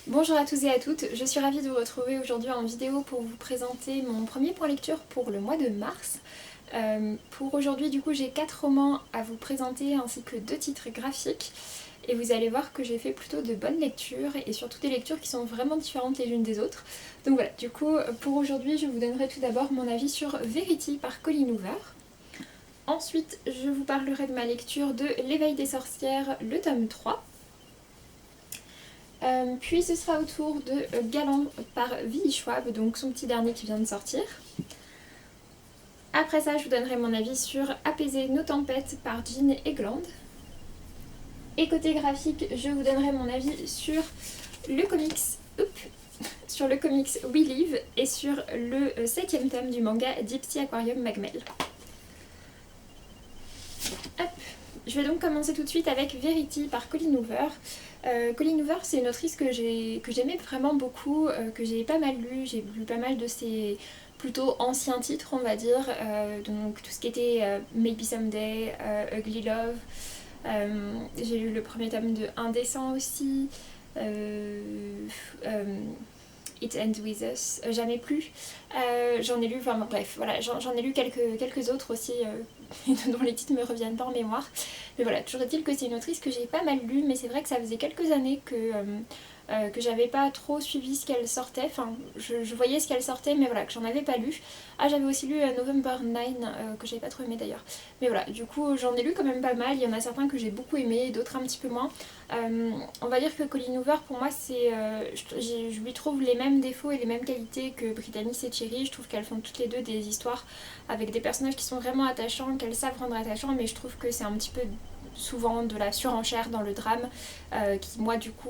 Bonjour à tous et à toutes, je suis ravie de vous retrouver aujourd'hui en vidéo pour vous présenter mon premier point lecture pour le mois de mars. Pour aujourd'hui du coup j'ai 4 romans à vous présenter ainsi que 2 titres graphiques et vous allez voir que j'ai fait plutôt de bonnes lectures et surtout des lectures qui sont vraiment différentes les unes des autres. Donc voilà, du coup pour aujourd'hui je vous donnerai tout d'abord mon avis sur Verity par Colleen Hoover. Ensuite je vous parlerai de ma lecture de L'éveil des sorcières, le tome 3. Puis ce sera au tour de Galant par Willy Schwab, donc son petit dernier qui vient de sortir. Après ça, je vous donnerai mon avis sur Apaiser nos tempêtes par Jean Egland. Et côté graphique, je vous donnerai mon avis sur le comics We Live et sur le 7ème tome du manga Deep Sea Aquarium Magmel. Hop. Je vais donc commencer tout de suite avec Verity par Colleen Hoover. Colleen Hoover, c'est une autrice que j'aimais vraiment beaucoup, que j'ai pas mal lu. J'ai lu pas mal de ses plutôt anciens titres, on va dire. Donc tout ce qui était Maybe Someday, Ugly Love. J'ai lu le premier tome de Indécent aussi. It Ends With Us, Jamais Plus. J'en ai lu, enfin bref, voilà, j'en ai lu quelques autres aussi dont les titres me reviennent pas en mémoire. Mais voilà, toujours est-il que c'est une autrice que j'ai pas mal lue, mais c'est vrai que ça faisait quelques années que j'avais pas trop suivi ce qu'elle sortait. Enfin, je voyais ce qu'elle sortait, mais voilà, que j'en avais pas lu. Ah, j'avais aussi lu November 9, que j'avais pas trop aimé d'ailleurs. Mais voilà, du coup, j'en ai lu quand même pas mal. Il y en a certains que j'ai beaucoup aimé, d'autres un petit peu moins. On va dire que Colleen Hoover, pour moi, je lui trouve les mêmes défauts et les mêmes qualités que Brittany et Cherry. Je trouve qu'elles font toutes les deux des histoires avec des personnages qui sont vraiment attachants, qu'elles savent rendre attachants, mais je trouve que c'est un petit peu souvent de la surenchère dans le drame qui moi du coup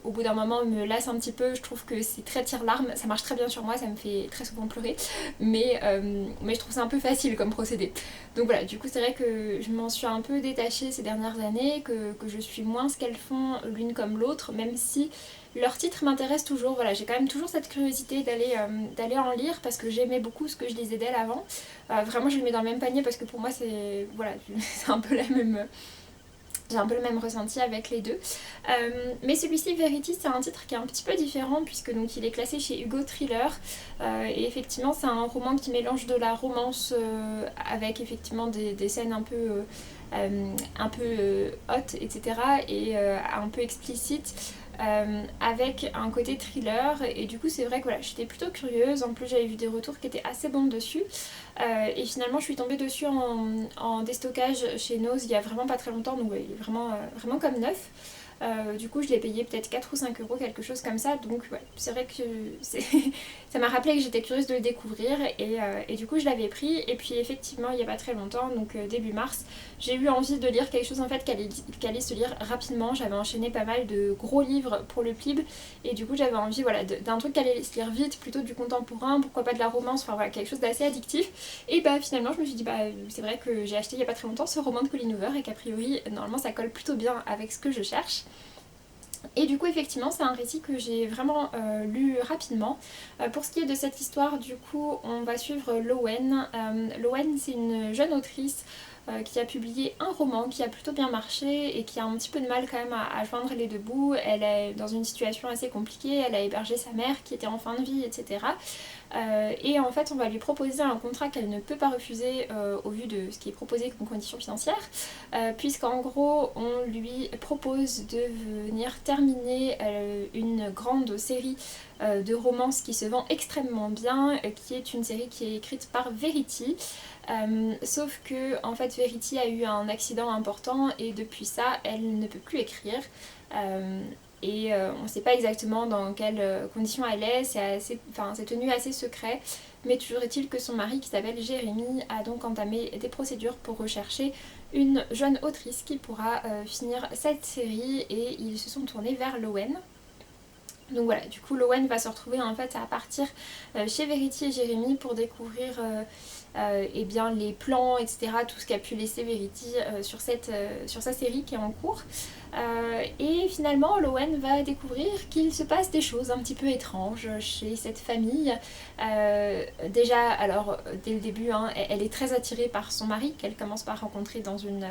au bout d'un moment me lasse un petit peu. Je trouve que c'est très tire-larme, ça marche très bien sur moi, ça me fait très souvent pleurer, mais je trouve ça un peu facile comme procédé. Donc voilà, du coup c'est vrai que je m'en suis un peu détachée ces dernières années, que je suis moins ce qu'elles font l'une comme l'autre, même si leur titre m'intéresse toujours. Voilà, j'ai quand même toujours cette curiosité d'aller en lire parce que j'aimais beaucoup ce que je lisais d'elle avant. Vraiment, je le mets dans le même panier parce que pour moi, c'est voilà, c'est un peu la même. J'ai un peu le même ressenti avec les deux. Mais celui-ci, Verity, c'est un titre qui est un petit peu différent puisque donc il est classé chez Hugo Thriller. Et effectivement, c'est un roman qui mélange de la romance avec effectivement des scènes un peu hot, etc. et un peu explicites. Avec un côté thriller et du coup c'est vrai que voilà, j'étais plutôt curieuse, en plus j'avais vu des retours qui étaient assez bons dessus et finalement je suis tombée dessus en déstockage chez Nose il y a vraiment pas très longtemps, donc ouais, il est vraiment comme neuf. Du coup je l'ai payé peut-être 4 ou 5 euros, quelque chose comme ça, donc ouais, c'est vrai que ça m'a rappelé que j'étais curieuse de le découvrir et du coup je l'avais pris et puis effectivement il n'y a pas très longtemps, donc début mars, j'ai eu envie de lire quelque chose en fait qui allait se lire rapidement. J'avais enchaîné pas mal de gros livres pour le Plib et du coup j'avais envie voilà, d'un truc qui allait se lire vite, plutôt du contemporain, pourquoi pas de la romance, enfin voilà, quelque chose d'assez addictif. Et bah finalement je me suis dit bah c'est vrai que j'ai acheté il n'y a pas très longtemps ce roman de Colleen Hoover et qu'a priori normalement ça colle plutôt bien avec ce que je cherche. Et du coup effectivement c'est un récit que j'ai vraiment lu rapidement. Pour ce qui est de cette histoire, du coup on va suivre Lowen. Lowen c'est une jeune autrice qui a publié un roman qui a plutôt bien marché et qui a un petit peu de mal quand même à joindre les deux bouts. Elle est dans une situation assez compliquée, elle a hébergé sa mère qui était en fin de vie, etc. Et en fait on va lui proposer un contrat qu'elle ne peut pas refuser au vu de ce qui est proposé comme condition financière, puisqu'en gros on lui propose de venir terminer une grande série de romances qui se vend extrêmement bien, qui est une série qui est écrite par Verity. Sauf que en fait Verity a eu un accident important et depuis ça elle ne peut plus écrire. On ne sait pas exactement dans quelles conditions elle est, c'est tenu assez secret, mais toujours est-il que son mari qui s'appelle Jérémy a donc entamé des procédures pour rechercher une jeune autrice qui pourra finir cette série et ils se sont tournés vers Lowen. Donc voilà, du coup Lowen va se retrouver en fait à partir chez Verity et Jérémy pour découvrir eh bien, les plans, etc., tout ce qu'a pu laisser Verity sur sa série qui est en cours. Et finalement Lowen va découvrir qu'il se passe des choses un petit peu étranges chez cette famille. Déjà, alors dès le début, elle est très attirée par son mari qu'elle commence par rencontrer dans une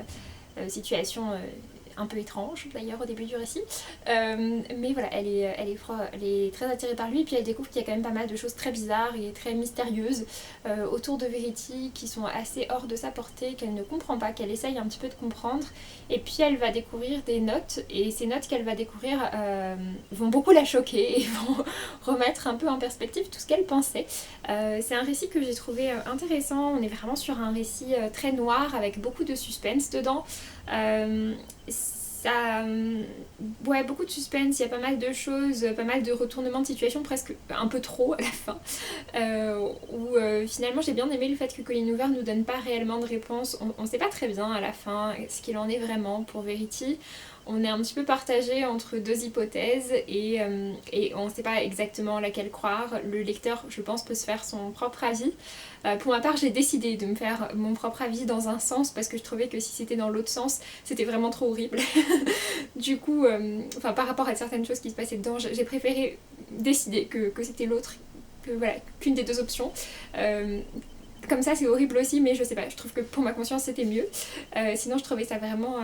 situation un peu étrange d'ailleurs au début du récit. Mais voilà, elle est très attirée par lui, et puis elle découvre qu'il y a quand même pas mal de choses très bizarres et très mystérieuses autour de Verity qui sont assez hors de sa portée, qu'elle ne comprend pas, qu'elle essaye un petit peu de comprendre. Et puis elle va découvrir des notes, et ces notes qu'elle va découvrir vont beaucoup la choquer et vont remettre un peu en perspective tout ce qu'elle pensait. C'est un récit que j'ai trouvé intéressant. On est vraiment sur un récit très noir avec beaucoup de suspense dedans. Ouais, beaucoup de suspense, il y a pas mal de choses, pas mal de retournements de situation, presque un peu trop à la fin. Où finalement j'ai bien aimé le fait que Colleen Hoover nous donne pas réellement de réponse. On sait pas très bien à la fin ce qu'il en est vraiment pour Verity. On est un petit peu partagé entre deux hypothèses et on ne sait pas exactement laquelle croire. Le lecteur, je pense, peut se faire son propre avis. Pour ma part, j'ai décidé de me faire mon propre avis dans un sens parce que je trouvais que si c'était dans l'autre sens, c'était vraiment trop horrible. Du coup, par rapport à certaines choses qui se passaient dedans, j'ai préféré décider que c'était l'autre, voilà, qu'une des deux options. Comme ça c'est horrible aussi, mais je sais pas, je trouve que pour ma conscience c'était mieux. Sinon je trouvais ça vraiment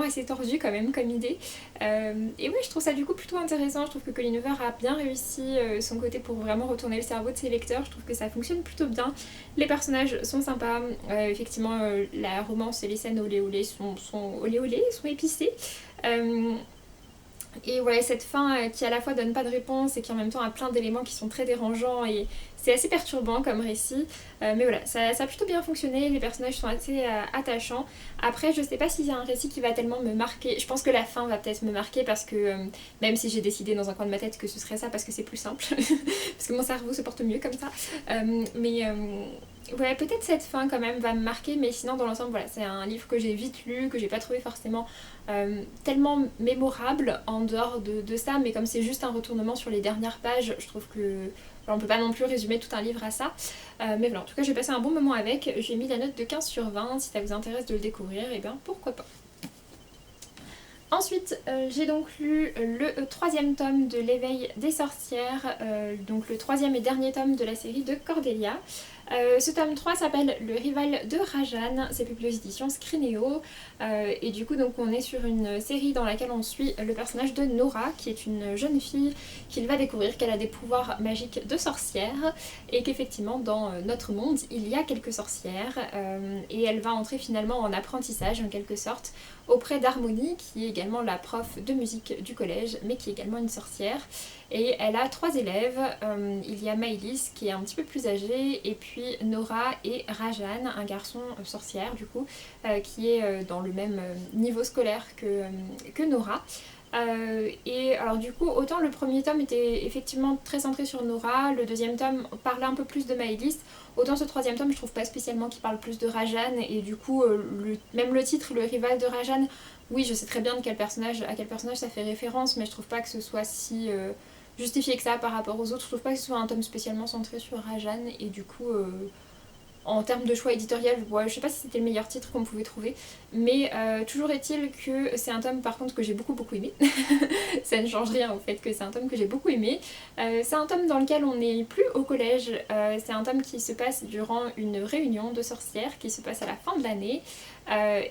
assez tordu quand même comme idée. Et oui, je trouve ça du coup plutôt intéressant. Je trouve que Colleen Hoover a bien réussi son côté pour vraiment retourner le cerveau de ses lecteurs. Je trouve que ça fonctionne plutôt bien. Les personnages sont sympas. Effectivement, la romance et les scènes olé olé sont olé olé, sont épicées. Et ouais, cette fin qui à la fois donne pas de réponse et qui en même temps a plein d'éléments qui sont très dérangeants, et c'est assez perturbant comme récit. Mais voilà, ça a plutôt bien fonctionné, les personnages sont assez attachants. Après, je sais pas s'il y a un récit qui va tellement me marquer. Je pense que la fin va peut-être me marquer parce que même si j'ai décidé dans un coin de ma tête que ce serait ça parce que c'est plus simple, parce que mon cerveau se porte mieux comme ça. Ouais, peut-être cette fin quand même va me marquer, mais sinon dans l'ensemble, voilà, c'est un livre que j'ai vite lu, que j'ai pas trouvé forcément tellement mémorable en dehors de ça, mais comme c'est juste un retournement sur les dernières pages, je trouve que on peut pas non plus résumer tout un livre à ça. Mais voilà, en tout cas j'ai passé un bon moment avec, j'ai mis la note de 15/20, si ça vous intéresse de le découvrir, et bien pourquoi pas. Ensuite, j'ai donc lu le troisième tome de l'éveil des sorcières, donc le troisième et dernier tome de la série de Cordelia. Ce tome 3 s'appelle Le rival de Rajan, c'est publié aux éditions Scrinéo, et du coup donc on est sur une série dans laquelle on suit le personnage de Nora, qui est une jeune fille qu'il va découvrir qu'elle a des pouvoirs magiques de sorcière, et qu'effectivement dans notre monde il y a quelques sorcières, et elle va entrer finalement en apprentissage en quelque sorte auprès d'Harmonie, qui est également la prof de musique du collège, mais qui est également une sorcière. Et elle a 3 élèves, il y a Maëlys qui est un petit peu plus âgée, et puis Nora et Rajan, un garçon sorcière du coup, qui est dans le même niveau scolaire que Nora. Et alors du coup, autant le premier tome était effectivement très centré sur Nora, le deuxième tome parlait un peu plus de Maëlys, autant ce troisième tome je trouve pas spécialement qu'il parle plus de Rajan, et du coup même le titre, le rival de Rajan, oui je sais très bien à quel personnage ça fait référence, mais je trouve pas que ce soit si justifié que ça par rapport aux autres. Je trouve pas que ce soit un tome spécialement centré sur Rajan, et du coup en termes de choix éditorial, ouais, je sais pas si c'était le meilleur titre qu'on pouvait trouver, mais toujours est-il que c'est un tome par contre que j'ai beaucoup aimé. Ça ne change rien au fait que c'est un tome que j'ai beaucoup aimé. C'est un tome dans lequel on n'est plus au collège, c'est un tome qui se passe durant une réunion de sorcières qui se passe à la fin de l'année,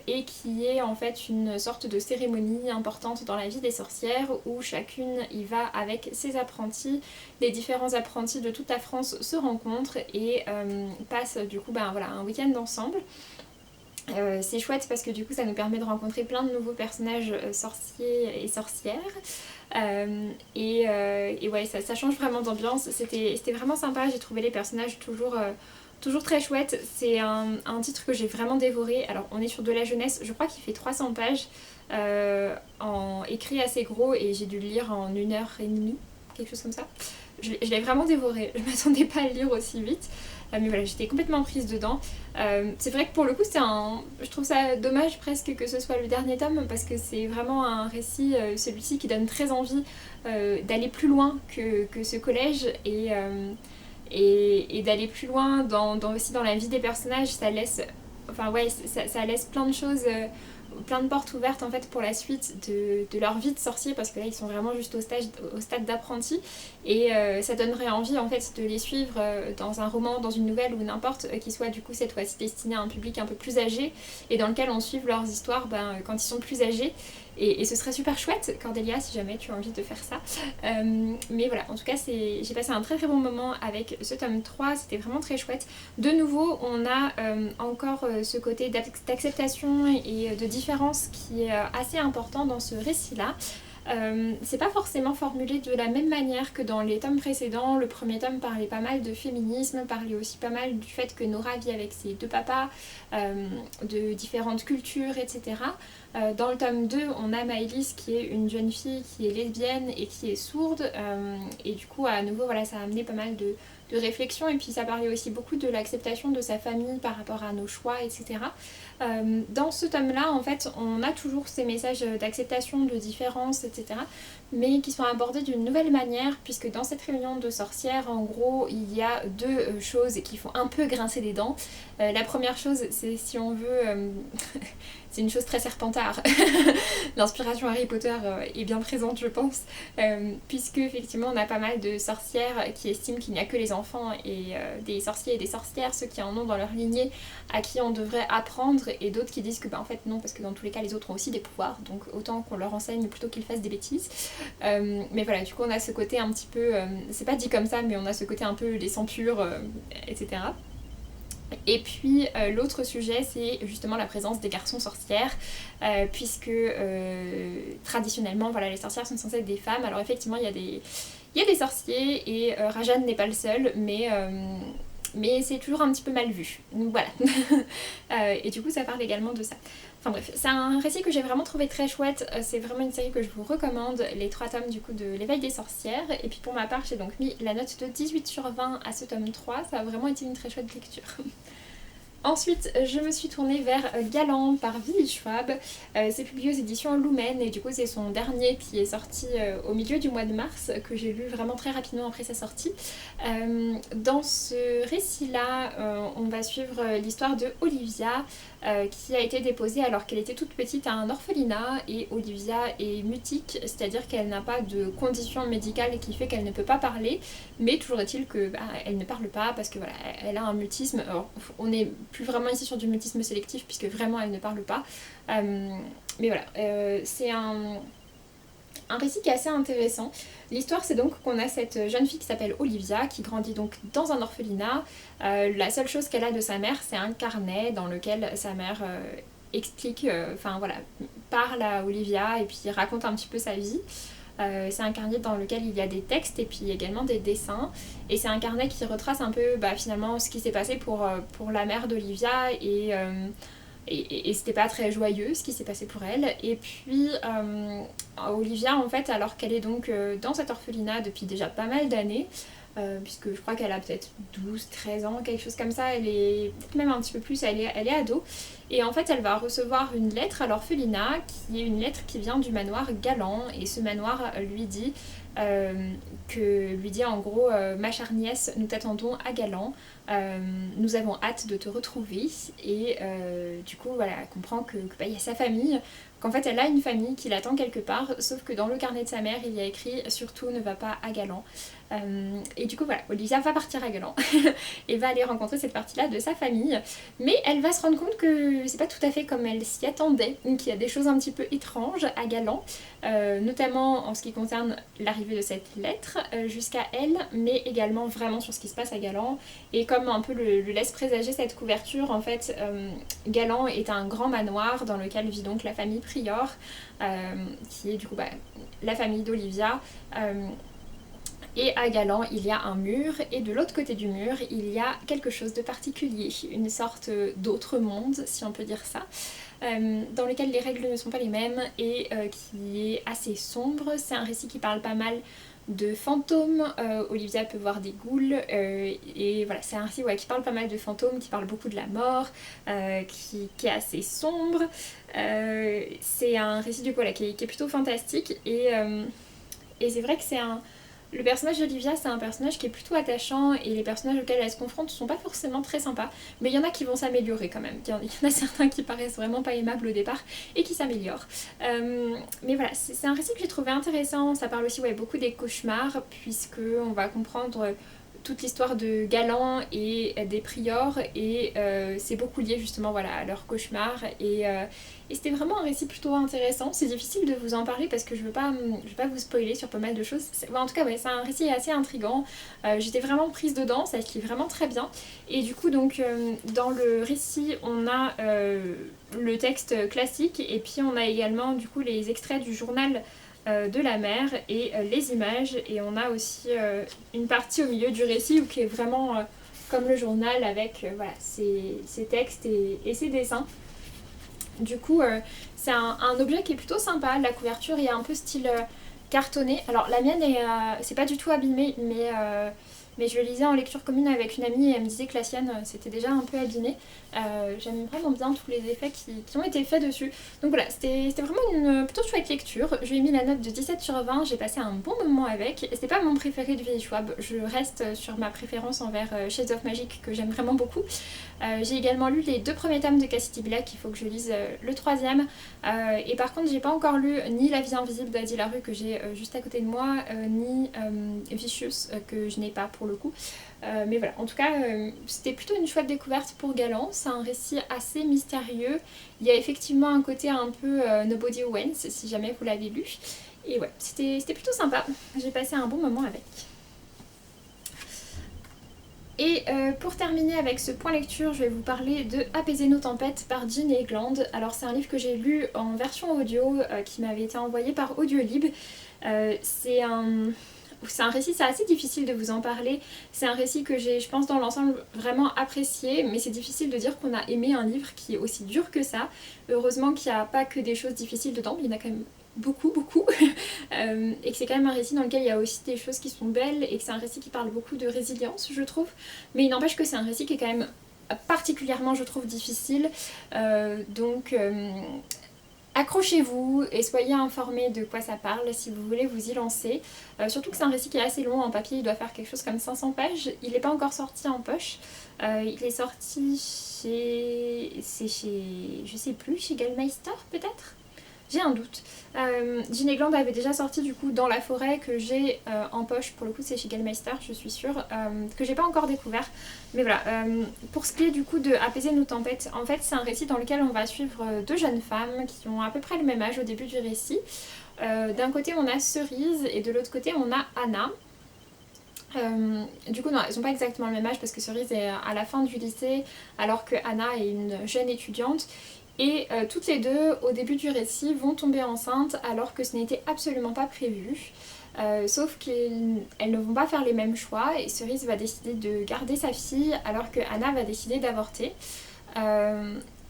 et qui est en fait une sorte de cérémonie importante dans la vie des sorcières où chacune y va avec ses apprentis. Les différents apprentis de toute la France se rencontrent et passent du coup un week-end ensemble. C'est chouette parce que du coup ça nous permet de rencontrer plein de nouveaux personnages sorciers et sorcières, et ouais, ça change vraiment d'ambiance. C'était vraiment sympa, j'ai trouvé les personnages toujours très chouettes. C'est un titre que j'ai vraiment dévoré. Alors on est sur de la jeunesse, je crois qu'il fait 300 pages, en écrit assez gros, et j'ai dû le lire en 1h30, quelque chose comme ça. Je l'ai vraiment dévoré, je m'attendais pas à le lire aussi vite. Mais voilà, j'étais complètement prise dedans. C'est vrai que pour le coup, je trouve ça dommage presque que ce soit le dernier tome, parce que c'est vraiment un récit, celui-ci, qui donne très envie d'aller plus loin que ce collège, et d'aller plus loin aussi dans la vie des personnages. Ça laisse, ça laisse plein de choses, plein de portes ouvertes en fait pour la suite de leur vie de sorcier, parce que là ils sont vraiment juste au stade d'apprenti, et ça donnerait envie en fait de les suivre dans un roman, dans une nouvelle ou n'importe, qui soit du coup cette fois-ci destiné à un public un peu plus âgé, et dans lequel on suive leurs histoires quand ils sont plus âgés. et ce serait super chouette, Cordélia, si jamais tu as envie de faire ça. Mais voilà, en tout cas j'ai passé un très très bon moment avec ce tome 3, c'était vraiment très chouette. De nouveau, on a encore ce côté d'acceptation et de différence qui est assez important dans ce récit-là. C'est pas forcément formulé de la même manière que dans les tomes précédents. Le premier tome parlait pas mal de féminisme, parlait aussi pas mal du fait que Nora vit avec ses deux papas, de différentes cultures, etc. Dans le tome 2, on a Maëlys qui est une jeune fille qui est lesbienne et qui est sourde, et du coup à nouveau voilà, ça a amené pas mal de réflexion, et puis ça parlait aussi beaucoup de l'acceptation de sa famille par rapport à nos choix, etc. Dans ce tome-là, en fait, on a toujours ces messages d'acceptation, de différence, etc. mais qui sont abordés d'une nouvelle manière, puisque dans cette réunion de sorcières, en gros, il y a deux choses qui font un peu grincer les dents. La première chose, c'est si on veut... c'est une chose très Serpentard. L'inspiration Harry Potter est bien présente, je pense, puisque effectivement on a pas mal de sorcières qui estiment qu'il n'y a que les enfants et des sorciers et des sorcières, ceux qui en ont dans leur lignée, à qui on devrait apprendre, et d'autres qui disent que en fait non, parce que dans tous les cas les autres ont aussi des pouvoirs, donc autant qu'on leur enseigne plutôt qu'ils fassent des bêtises. Mais voilà, du coup on a ce côté un petit peu, c'est pas dit comme ça, mais on a ce côté un peu les sangs purs, etc. Et puis l'autre sujet, c'est justement la présence des garçons sorcières, puisque traditionnellement voilà, les sorcières sont censées être des femmes. Alors effectivement il y a des sorciers, et Rajan n'est pas le seul, mais c'est toujours un petit peu mal vu. Donc voilà. Et du coup ça parle également de ça. Enfin bref, c'est un récit que j'ai vraiment trouvé très chouette, c'est vraiment une série que je vous recommande, les 3 tomes du coup de l'éveil des sorcières, et puis pour ma part j'ai donc mis la note de 18/20 à ce tome 3, ça a vraiment été une très chouette lecture. Ensuite, je me suis tournée vers Galant par Willy Schwab. C'est publié aux éditions Lumen, et du coup c'est son dernier qui est sorti au milieu du mois de mars, que j'ai lu vraiment très rapidement après sa sortie. Dans ce récit-là, on va suivre l'histoire de Olivia, qui a été déposée alors qu'elle était toute petite à un orphelinat, et Olivia est mutique, c'est-à-dire qu'elle n'a pas de condition médicale qui fait qu'elle ne peut pas parler, mais toujours est-il que elle ne parle pas parce que voilà, elle a un mutisme. Alors, on n'est plus vraiment ici sur du mutisme sélectif puisque vraiment elle ne parle pas, mais voilà, c'est un récit qui est assez intéressant. L'histoire, c'est donc qu'on a cette jeune fille qui s'appelle Olivia, qui grandit donc dans un orphelinat. La seule chose qu'elle a de sa mère, c'est un carnet dans lequel sa mère explique, enfin voilà, parle à Olivia et puis raconte un petit peu sa vie. C'est un carnet dans lequel il y a des textes et puis également des dessins, et c'est un carnet qui retrace un peu finalement ce qui s'est passé pour la mère d'Olivia, et c'était pas très joyeux ce qui s'est passé pour elle. Et puis Olivia, en fait, alors qu'elle est donc dans cet orphelinat depuis déjà pas mal d'années, puisque je crois qu'elle a peut-être 12-13 ans, quelque chose comme ça, elle est peut-être même un petit peu plus, elle est ado, et en fait elle va recevoir une lettre à l'orphelinat, qui est une lettre qui vient du manoir Galant, et ce manoir lui dit en gros ma chère nièce, nous t'attendons à Galant, nous avons hâte de te retrouver, et du coup voilà, elle comprend que y a sa famille, qu'en fait elle a une famille qui l'attend quelque part, sauf que dans le carnet de sa mère il y a écrit surtout ne va pas à Galant. Et du coup voilà, Olivia va partir à Galant et va aller rencontrer cette partie-là de sa famille, mais elle va se rendre compte que c'est pas tout à fait comme elle s'y attendait, qu'il y a des choses un petit peu étranges à Galant, notamment en ce qui concerne l'arrivée de cette lettre jusqu'à elle, mais également vraiment sur ce qui se passe à Galant. Et comme un peu le laisse présager cette couverture, en fait Galant est un grand manoir dans lequel vit donc la famille Prior, qui est du coup la famille d'Olivia. Et à Galant, il y a un mur, et de l'autre côté du mur, il y a quelque chose de particulier, une sorte d'autre monde, si on peut dire ça, dans lequel les règles ne sont pas les mêmes, et qui est assez sombre. C'est un récit qui parle pas mal de fantômes, Olivia peut voir des ghouls, et voilà, c'est un récit qui parle pas mal de fantômes, qui parle beaucoup de la mort, qui est assez sombre. C'est un récit du coup qui est plutôt fantastique, et c'est vrai que le personnage d'Olivia, c'est un personnage qui est plutôt attachant, et les personnages auxquels elle se confronte ne sont pas forcément très sympas, mais il y en a qui vont s'améliorer quand même. Il y en a certains qui paraissent vraiment pas aimables au départ et qui s'améliorent. Mais voilà, c'est un récit que j'ai trouvé intéressant. Ça parle aussi beaucoup des cauchemars, puisque on va comprendre toute l'histoire de Galan et des priors et c'est beaucoup lié justement voilà, à leur cauchemar et c'était vraiment un récit plutôt intéressant. C'est difficile de vous en parler parce que je veux pas vous spoiler sur pas mal de choses. En tout cas ouais, c'est un récit assez intriguant. J'étais vraiment prise dedans, ça se lit vraiment très bien. Et du coup donc dans le récit on a le texte classique et puis on a également du coup les extraits du journal de la mère et les images et on a aussi une partie au milieu du récit où qui est vraiment comme le journal avec voilà, ses textes et ses dessins. Du coup c'est un objet qui est plutôt sympa, la couverture est un peu style cartonné. Alors la mienne c'est pas du tout abîmé mais je le lisais en lecture commune avec une amie et elle me disait que la sienne c'était déjà un peu abîmé. J'aime vraiment bien tous les effets qui ont été faits dessus. Donc voilà, c'était vraiment une plutôt chouette lecture. Je lui ai mis la note de 17 sur 20, j'ai passé un bon moment avec. C'était pas mon préféré de Vieille Schwab, je reste sur ma préférence envers Shades of Magic que j'aime vraiment beaucoup. J'ai également lu les 2 premiers tomes de Cassidy Black, il faut que je lise le 3e. Et par contre j'ai pas encore lu ni La vie invisible d'Adi Larue que j'ai juste à côté de moi, ni Vicious que je n'ai pas pour le coup. Mais voilà, en tout cas c'était plutôt une chouette découverte pour Galan. C'est un récit assez mystérieux. Il y a effectivement un côté un peu Nobody Wins si jamais vous l'avez lu. Et ouais, c'était plutôt sympa. J'ai passé un bon moment avec. Et pour terminer avec ce point lecture, je vais vous parler de Apaiser nos tempêtes par Jean Egland. Alors c'est un livre que j'ai lu en version audio qui m'avait été envoyé par Audiolib. C'est un récit, c'est assez difficile de vous en parler. C'est un récit que j'ai, je pense, dans l'ensemble vraiment apprécié, mais c'est difficile de dire qu'on a aimé un livre qui est aussi dur que ça. Heureusement qu'il n'y a pas que des choses difficiles dedans, il y en a quand même beaucoup et que c'est quand même un récit dans lequel il y a aussi des choses qui sont belles et que c'est un récit qui parle beaucoup de résilience, je trouve. Mais il n'empêche que c'est un récit qui est quand même particulièrement, je trouve, difficile. Donc accrochez-vous et soyez informés de quoi ça parle si vous voulez vous y lancer. Surtout que c'est un récit qui est assez long en papier, il doit faire quelque chose comme 500 pages. Il n'est pas encore sorti en poche. Il est sorti chez... je sais plus, chez Gallmeister peut-être ? J'ai un doute. Jean Egland avait déjà sorti du coup Dans la forêt que j'ai en poche, pour le coup c'est chez Gallmeister je suis sûre, que j'ai pas encore découvert. Mais voilà, pour ce qui est du coup de Apaiser nos tempêtes, en fait c'est un récit dans lequel on va suivre 2 jeunes femmes qui ont à peu près le même âge au début du récit. D'un côté on a Cerise et de l'autre côté on a Anna. Du coup non, elles n'ont pas exactement le même âge parce que Cerise est à la fin du lycée alors que Anna est une jeune étudiante. Et toutes les deux, au début du récit, vont tomber enceintes alors que ce n'était absolument pas prévu. Sauf qu'elles ne vont pas faire les mêmes choix et Cerise va décider de garder sa fille alors que Anna va décider d'avorter.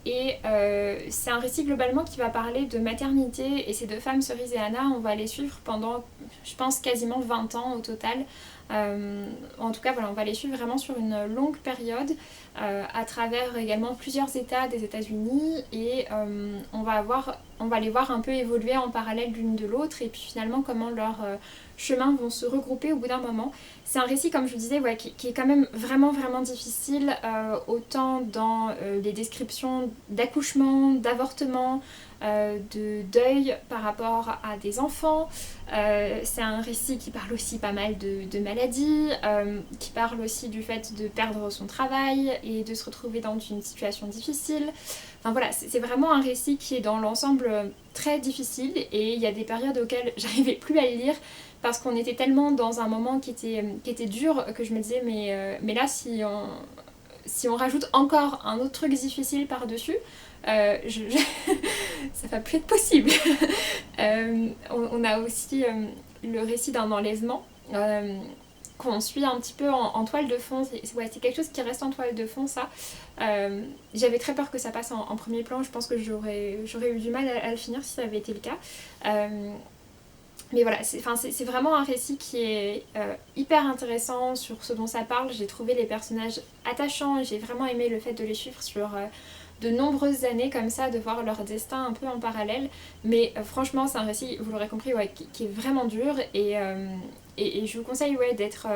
C'est un récit globalement qui va parler de maternité et ces 2 femmes, Cerise et Anna, on va les suivre pendant, je pense, quasiment 20 ans au total. En tout cas voilà, on va les suivre vraiment sur une longue période à travers également plusieurs états des États-Unis et on va les voir un peu évoluer en parallèle l'une de l'autre et puis finalement comment leurs chemins vont se regrouper au bout d'un moment. C'est un récit comme je vous disais ouais, qui est quand même vraiment difficile autant dans les descriptions d'accouchement, d'avortement, de deuil par rapport à des enfants. C'est un récit qui parle aussi pas mal de maladies, qui parle aussi du fait de perdre son travail et de se retrouver dans une situation difficile. Enfin voilà, c'est vraiment un récit qui est dans l'ensemble très difficile et il y a des périodes auxquelles j'arrivais plus à le lire parce qu'on était tellement dans un moment qui était dur que je me disais mais là si on rajoute encore un autre truc difficile par-dessus, ça va plus être possible. On a aussi le récit d'un enlèvement qu'on suit un petit peu en toile de fond. C'est quelque chose qui reste en toile de fond ça. J'avais très peur que ça passe en premier plan, je pense que j'aurais eu du mal à le finir si ça avait été le cas. Mais voilà, c'est vraiment un récit qui est hyper intéressant sur ce dont ça parle. J'ai trouvé les personnages attachants et j'ai vraiment aimé le fait de les suivre sur de nombreuses années comme ça, de voir leur destin un peu en parallèle. Mais franchement, c'est un récit, vous l'aurez compris, ouais, qui est vraiment dur et je vous conseille ouais, d'être...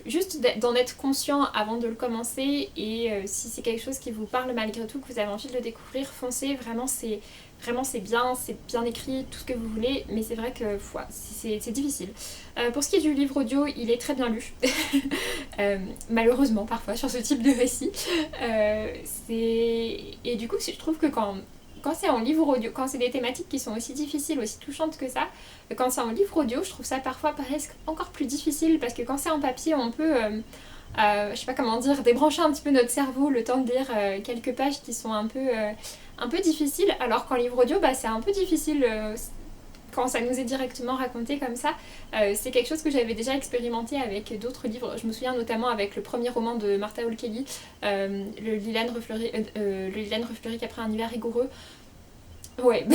juste d'en être conscient avant de le commencer et si c'est quelque chose qui vous parle malgré tout, que vous avez envie de le découvrir, foncez, vraiment c'est vraiment c'est bien écrit, tout ce que vous voulez, mais c'est vrai que c'est difficile. Pour ce qui est du livre audio, il est très bien lu, malheureusement parfois sur ce type de récit. Et du coup je trouve que quand c'est en livre audio, quand c'est des thématiques qui sont aussi difficiles, aussi touchantes que ça, quand c'est en livre audio, je trouve ça parfois presque encore plus difficile, parce que quand c'est en papier, on peut, je sais pas comment dire, débrancher un petit peu notre cerveau le temps de lire quelques pages qui sont un peu difficiles, alors qu'en livre audio, c'est un peu difficile quand ça nous est directement raconté comme ça. C'est quelque chose que j'avais déjà expérimenté avec d'autres livres. Je me souviens notamment avec le premier roman de Martha Hall Kelly, le Lilaine refleurie qu'après un hiver rigoureux. Ouais,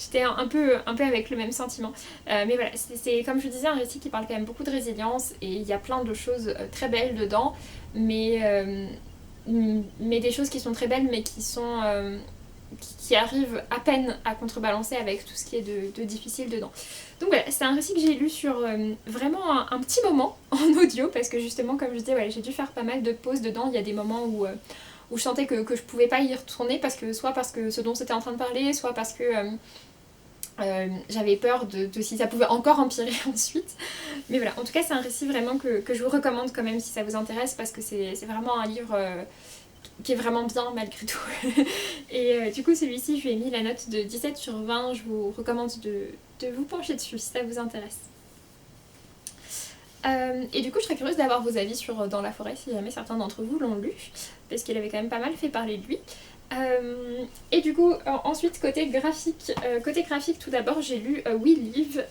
j'étais un peu avec le même sentiment. Mais voilà, c'est comme je disais, un récit qui parle quand même beaucoup de résilience, et il y a plein de choses très belles dedans, mais des choses qui sont très belles mais qui arrivent à peine à contrebalancer avec tout ce qui est de difficile dedans. Donc voilà, c'est un récit que j'ai lu sur vraiment un petit moment en audio, parce que justement, comme je disais, voilà, j'ai dû faire pas mal de pauses dedans. Il y a des moments où je sentais que je pouvais pas y retourner, soit parce que ce dont c'était en train de parler, soit parce que j'avais peur de si ça pouvait encore empirer ensuite. Mais voilà, en tout cas c'est un récit vraiment que je vous recommande quand même si ça vous intéresse, parce que c'est vraiment un livre qui est vraiment bien malgré tout. Et du coup celui-ci, je lui ai mis la note de 17/20, je vous recommande de vous pencher dessus si ça vous intéresse. Et du coup je serais curieuse d'avoir vos avis sur Dans la forêt, si jamais certains d'entre vous l'ont lu, parce qu'il avait quand même pas mal fait parler de lui. Et du coup ensuite côté graphique tout d'abord j'ai lu We Live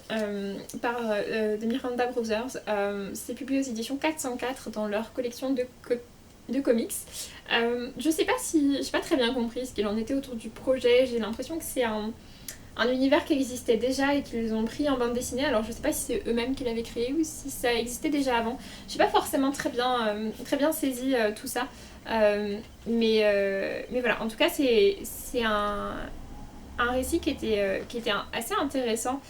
par The Miranda Brothers. C'est publié aux éditions 404 dans leur collection de comics. Je sais pas si j'ai pas très bien compris ce qu'il en était autour du projet. J'ai l'impression que c'est un univers qui existait déjà et qu'ils ont pris en bande dessinée. Alors je sais pas si c'est eux-mêmes qui l'avaient créé ou si ça existait déjà avant. J'ai pas forcément très bien saisi tout ça. Mais voilà, en tout cas c'est un récit qui était assez intéressant.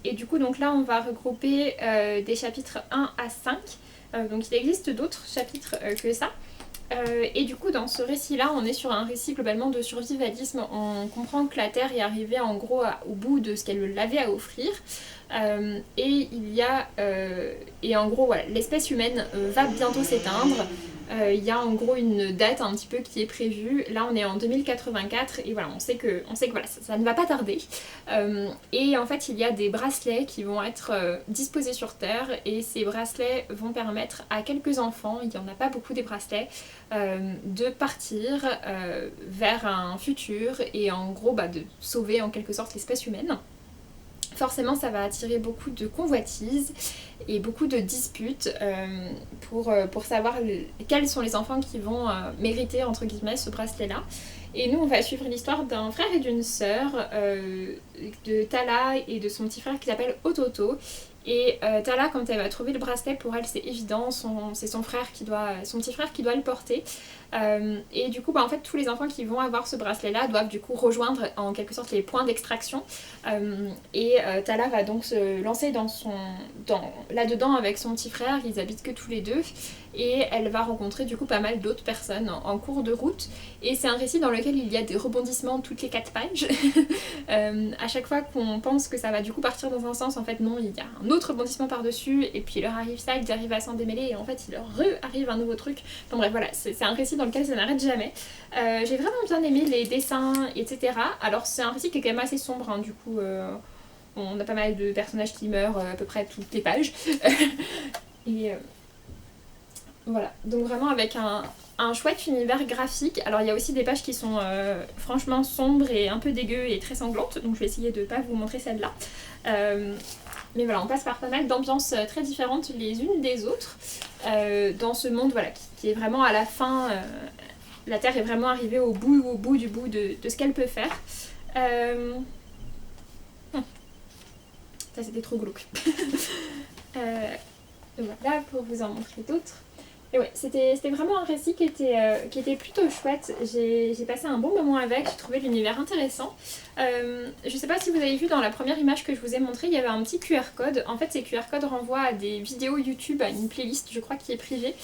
Et du coup donc là on va regrouper des chapitres 1 à 5. Donc il existe d'autres chapitres que ça. Et du coup dans ce récit là on est sur un récit globalement de survivalisme. On comprend que la Terre est arrivée en gros au bout de ce qu'elle avait à offrir, et en gros voilà, l'espèce humaine va bientôt s'éteindre. Il y a en gros une date un petit peu qui est prévue. Là on est en 2084 et voilà, on sait que voilà, ça ne va pas tarder. Et en fait il y a des bracelets qui vont être disposés sur Terre, et ces bracelets vont permettre à quelques enfants, il n'y en a pas beaucoup des bracelets, de partir vers un futur et en gros de sauver en quelque sorte l'espèce humaine. Forcément ça va attirer beaucoup de convoitises et beaucoup de disputes pour savoir quels sont les enfants qui vont mériter entre guillemets ce bracelet là. Et nous on va suivre l'histoire d'un frère et d'une sœur, de Tala et de son petit frère qui s'appelle Ototo. Et Tala, quand elle va trouver le bracelet, pour elle c'est évident, c'est son petit frère qui doit le porter. Et du coup en fait tous les enfants qui vont avoir ce bracelet là doivent du coup rejoindre en quelque sorte les points d'extraction. Et Tala va donc se lancer là-dedans avec son petit frère. Ils habitent que tous les deux, et elle va rencontrer du coup pas mal d'autres personnes en cours de route. Et c'est un récit dans lequel il y a des rebondissements toutes les 4 pages. À chaque fois qu'on pense que ça va du coup partir dans un sens, en fait non, il y a un autre rebondissement par-dessus, et puis il leur arrive ça, ils arrivent à s'en démêler, et en fait il leur arrive un nouveau truc. Enfin bref voilà, c'est un récit dans lequel ça n'arrête jamais. J'ai vraiment bien aimé les dessins, etc. Alors c'est un récit qui est quand même assez sombre, hein, du coup on a pas mal de personnages qui meurent à peu près toutes les pages. Et voilà, donc vraiment avec un chouette univers graphique. Alors il y a aussi des pages qui sont franchement sombres et un peu dégueu et très sanglantes, donc je vais essayer de ne pas vous montrer celle-là. Mais voilà, on passe par pas mal d'ambiances très différentes les unes des autres dans ce monde voilà, qui est vraiment à la fin. La Terre est vraiment arrivée au bout de ce qu'elle peut faire. Ça c'était trop glauque. Voilà, pour vous en montrer d'autres. Et ouais, c'était vraiment un récit qui était plutôt chouette. J'ai passé un bon moment avec, j'ai trouvé l'univers intéressant. Je sais pas si vous avez vu dans la première image que je vous ai montrée, il y avait un petit QR code. En fait, ces QR codes renvoient à des vidéos YouTube, à une playlist, je crois, qui est privée.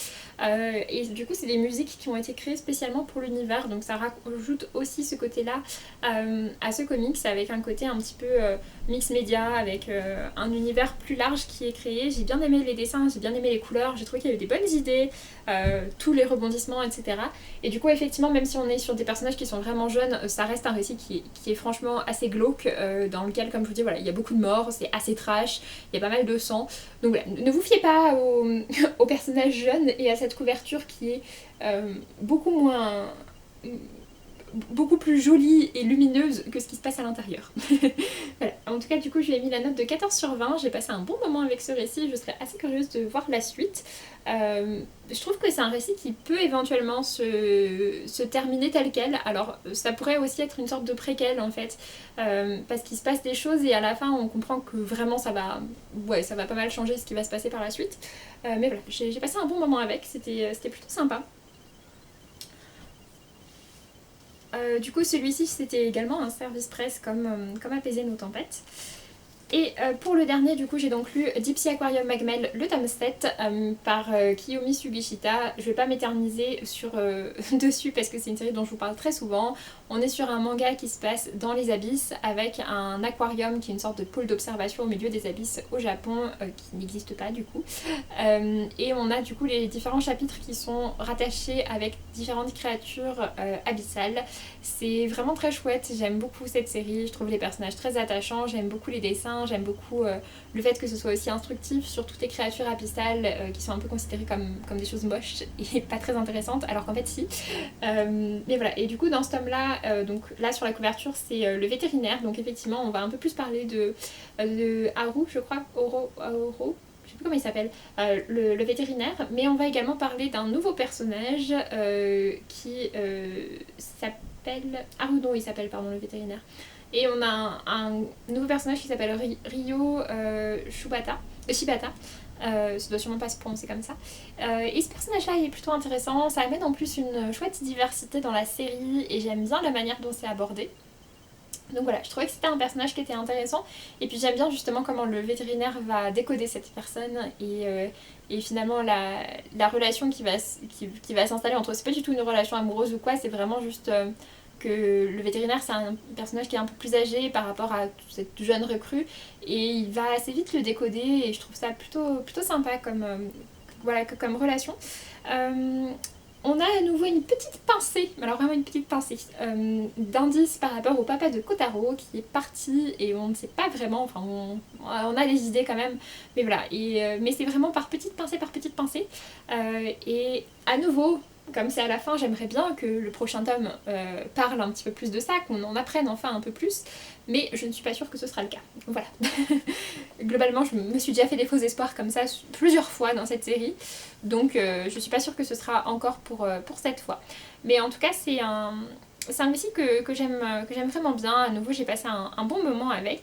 Et du coup, c'est des musiques qui ont été créées spécialement pour l'univers. Donc ça rajoute aussi ce côté-là à ce comics, avec un côté un petit peu mix média, avec un univers plus large qui est créé. J'ai bien aimé les dessins, j'ai bien aimé les couleurs, j'ai trouvé qu'il y avait des bonnes idées. Tous les rebondissements, etc. Et du coup, effectivement, même si on est sur des personnages qui sont vraiment jeunes, ça reste un récit qui est franchement assez glauque, dans lequel, comme je vous dis, voilà, il y a beaucoup de morts, c'est assez trash, il y a pas mal de sang. Donc voilà, ne vous fiez pas aux personnages jeunes et à cette couverture qui est beaucoup moins... beaucoup plus jolie et lumineuse que ce qui se passe à l'intérieur. Voilà. En tout cas, du coup, je lui ai mis la note de 14/20. J'ai passé un bon moment avec ce récit. Je serais assez curieuse de voir la suite. Je trouve que c'est un récit qui peut éventuellement se terminer tel quel. Alors, ça pourrait aussi être une sorte de préquel, en fait. Parce qu'il se passe des choses et à la fin, on comprend que vraiment, ça va pas mal changer ce qui va se passer par la suite. Mais voilà, j'ai passé un bon moment avec. C'était plutôt sympa. Du coup, celui-ci, c'était également un service presse comme Apaiser nos tempêtes. Et pour le dernier, du coup, j'ai donc lu Deep Sea Aquarium Magmel, le tome 7, par Kiyomi Sugishita. Je vais pas m'éterniser dessus parce que c'est une série dont je vous parle très souvent. On est sur un manga qui se passe dans les abysses avec un aquarium qui est une sorte de pôle d'observation au milieu des abysses au Japon, qui n'existe pas du coup. Et on a du coup les différents chapitres qui sont rattachés avec différentes créatures abyssales. C'est vraiment très chouette, j'aime beaucoup cette série, je trouve les personnages très attachants, j'aime beaucoup les dessins, j'aime beaucoup le fait que ce soit aussi instructif sur toutes les créatures abyssales qui sont un peu considérées comme des choses moches et pas très intéressantes, alors qu'en fait si. Mais voilà, et du coup dans ce tome-là, donc là sur la couverture c'est le vétérinaire, donc effectivement on va un peu plus parler de Haru, je crois, Oro, je sais plus comment il s'appelle, le vétérinaire, mais on va également parler d'un nouveau personnage qui s'appelle... Arudon, il s'appelle, pardon, le vétérinaire. Et on a un nouveau personnage qui s'appelle Ryo Shibata. Ça doit sûrement pas se prononcer comme ça. Et ce personnage-là il est plutôt intéressant, ça amène en plus une chouette diversité dans la série et j'aime bien la manière dont c'est abordé. Donc voilà, je trouvais que c'était un personnage qui était intéressant et puis j'aime bien justement comment le vétérinaire va décoder cette personne et finalement la relation qui va s'installer entre eux. C'est pas du tout une relation amoureuse ou quoi, c'est vraiment juste que le vétérinaire c'est un personnage qui est un peu plus âgé par rapport à cette jeune recrue et il va assez vite le décoder et je trouve ça plutôt sympa comme relation. On a à nouveau une petite pincée, alors vraiment une petite pincée, d'indices par rapport au papa de Kotaro qui est parti et on ne sait pas vraiment, enfin on a des idées quand même, mais voilà, mais c'est vraiment par petite pincée, et à nouveau, comme c'est à la fin, j'aimerais bien que le prochain tome parle un petit peu plus de ça, qu'on en apprenne enfin un peu plus, mais je ne suis pas sûre que ce sera le cas. Voilà. Globalement, je me suis déjà fait des faux espoirs comme ça plusieurs fois dans cette série, donc je suis pas sûre que ce sera encore pour cette fois. Mais en tout cas, c'est un récit que j'aime vraiment bien. À nouveau, j'ai passé un bon moment avec.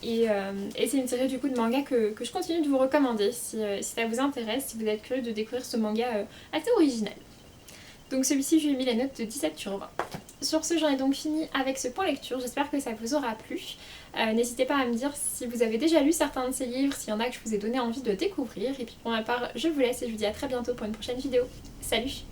Et c'est une série du coup de manga que je continue de vous recommander si ça vous intéresse, si vous êtes curieux de découvrir ce manga assez original. Donc celui-ci, je lui ai mis la note de 17/20. Sur ce, j'en ai donc fini avec ce point lecture, j'espère que ça vous aura plu. N'hésitez pas à me dire si vous avez déjà lu certains de ces livres, s'il y en a que je vous ai donné envie de découvrir. Et puis pour ma part, je vous laisse et je vous dis à très bientôt pour une prochaine vidéo. Salut!